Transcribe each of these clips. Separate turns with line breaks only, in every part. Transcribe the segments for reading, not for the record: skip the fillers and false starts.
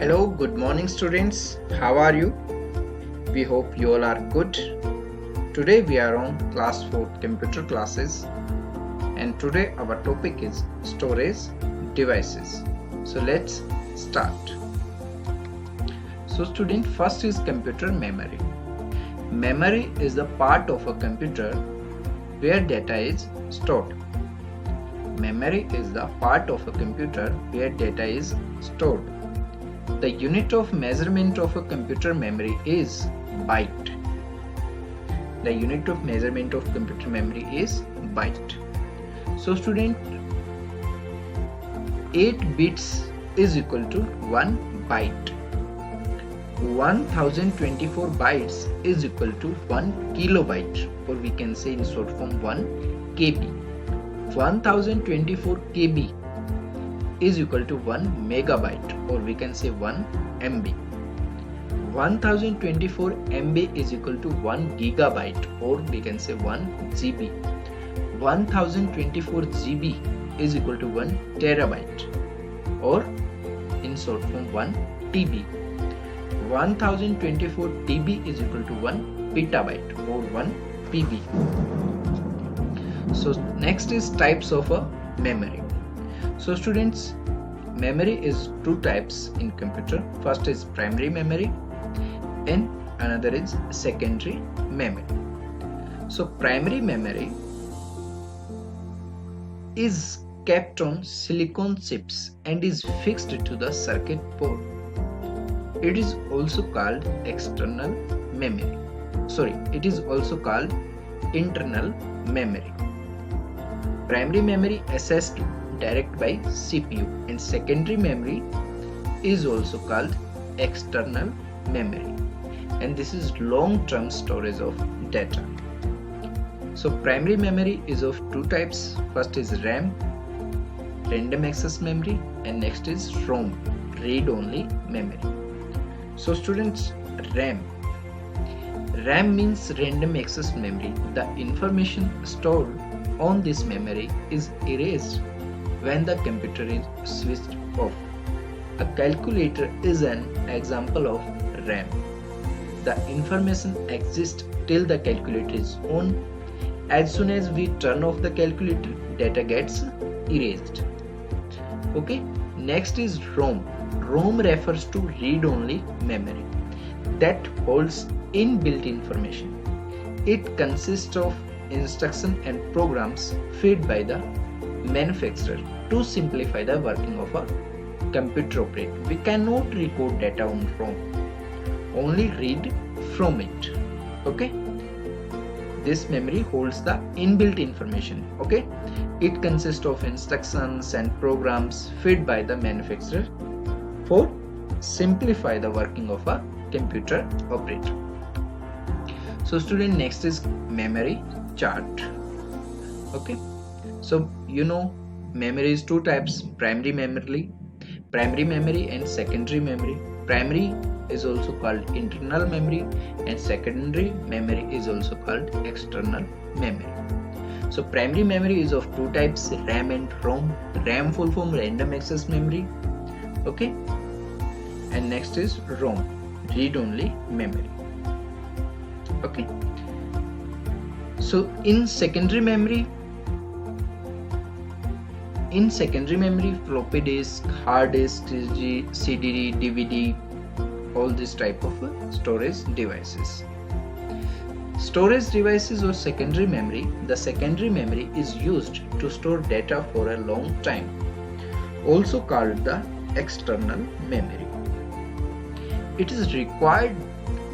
Hello, good morning students. How are you? We hope you all are good. Today we are on class 4 computer classes and today our topic is storage devices. So let's start. So student, first is computer memory. Memory is the part of a computer where data is stored. Memory is the part of a computer where data is stored. The unit of measurement of a computer memory is byte. The unit of measurement of computer memory is byte. So student, 8 bits is equal to 1 byte. 1024 bytes is equal to 1 kilobyte, or we can say in short form 1 KB. 1024 KB is equal to 1 megabyte, or we can say 1 MB. 1024 MB is equal to 1 gigabyte, or we can say 1 GB. 1024 GB is equal to 1 terabyte, or in short form 1 TB. 1024 TB is equal to 1 petabyte, or 1 PB. So next is types of a memory. So students, memory is two types in computer. First is primary memory and another is secondary memory. So primary memory is kept on silicon chips and is fixed to the circuit board. It is also called external memory. It is also called internal memory. Primary memory accessed direct by CPU, and secondary memory is also called external memory, and this is long-term storage of data. So primary memory is of two types. First is RAM, random access memory, and next is ROM, read-only memory. So students, RAM means random access memory. The information stored on this memory is erased when the computer is switched off. A calculator is an example of RAM. The information exists till the calculator is on. As soon as we turn off the calculator, data gets erased. Okay, next is ROM. ROM refers to read-only memory that holds inbuilt information. It consists of instructions and programs fed by the manufacturer to simplify the working of a computer operator. We cannot record data on ROM, only read from it. Okay, this memory holds the inbuilt information. Okay, it consists of instructions and programs fed by the manufacturer for simplify the working of a computer operator. So student, next is memory chart. Okay, so you know memory is two types: primary memory and secondary memory. Primary is also called internal memory and secondary memory is also called external memory. So primary memory is of two types: RAM and ROM. RAM full form random access memory. Okay, and next is ROM, read-only memory. Okay, so in secondary memory, floppy disk, hard disk, CD, DVD, all this type of storage devices. Storage devices or secondary memory. The secondary memory is used to store data for a long time, also called the external memory. It is required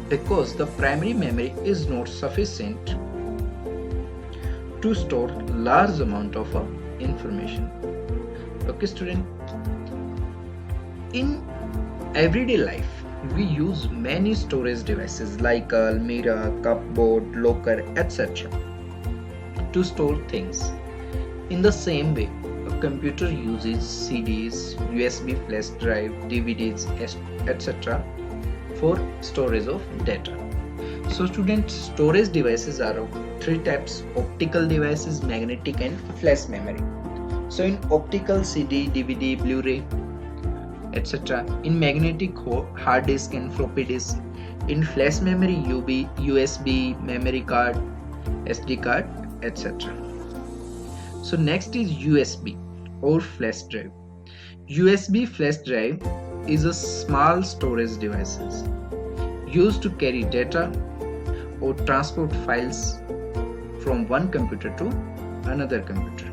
because the primary memory is not sufficient to store large amount of information. Okay student, in everyday life we use many storage devices like almirah, cupboard, locker, etc. to store things. In the same way, a computer uses CDs, USB flash drive, DVDs, etc. for storage of data. So students, storage devices are of three types: optical devices, magnetic and flash memory. So in optical, CD, DVD, Blu-ray, etc. In magnetic hard disk and floppy disk. In flash memory, USB, memory card, SD card, etc. So next is USB or flash drive. USB flash drive is a small storage device used to carry data or transport files from one computer to another computer.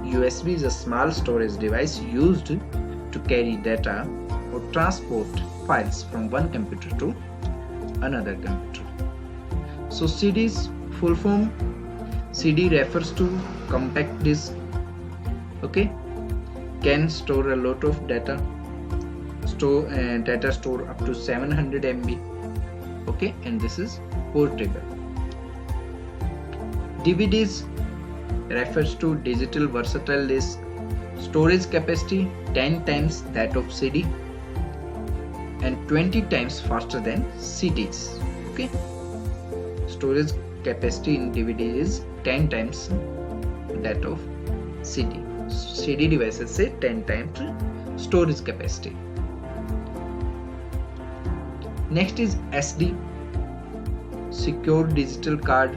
USB is a small storage device used to carry data or transport files from one computer to another computer. So CD's full form, CD refers to compact disc, okay, can store a lot of data, data store up to 700 MB, okay, and this is portable. DVDs refers to digital versatile disc, storage capacity 10 times that of CD and 20 times faster than CDs, okay. Storage capacity in DVD is 10 times that of CD. CD devices say 10 times storage capacity. Next is SD, secure digital card,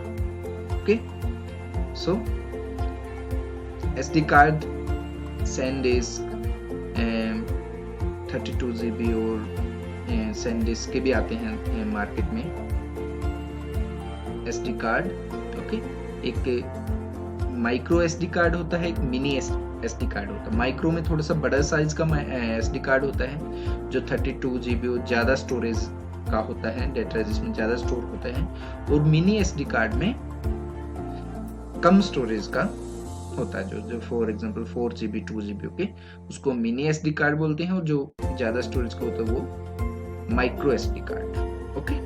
okay. So SD card, SanDisk, 32 GB और SanDisk के भी आते हैं market में. SD card, okay. एक micro SD card होता है, एक मिनी SD कार्ड होता है. माइक्रो में थोड़ा सा बड़ा साइज का SD कार्ड होता है जो 32 GB और ज़्यादा स्टोरेज का होता है, डेटा जिसमें ज़्यादा स्टोर होता है. और मिनी SD कार्ड में कम स्टोरेज का होता है, जो for example 4 GB 2 GB, okay, उसको मिनी SD कार्ड बोलते हैं. और जो ज़्यादा स्टोरेज का होता है वो micro SD card, okay.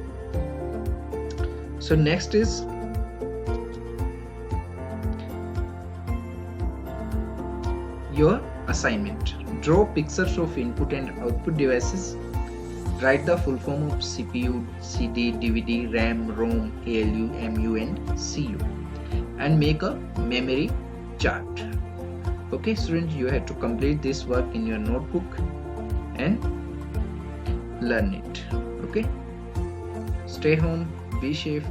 So next is your assignment. Draw pictures of input and output devices. Write the full form of CPU, CD, DVD, RAM, ROM, ALU, MU and CU and make a memory chart. Okay students, you have to complete this work in your notebook and learn it. Okay, stay home, be safe.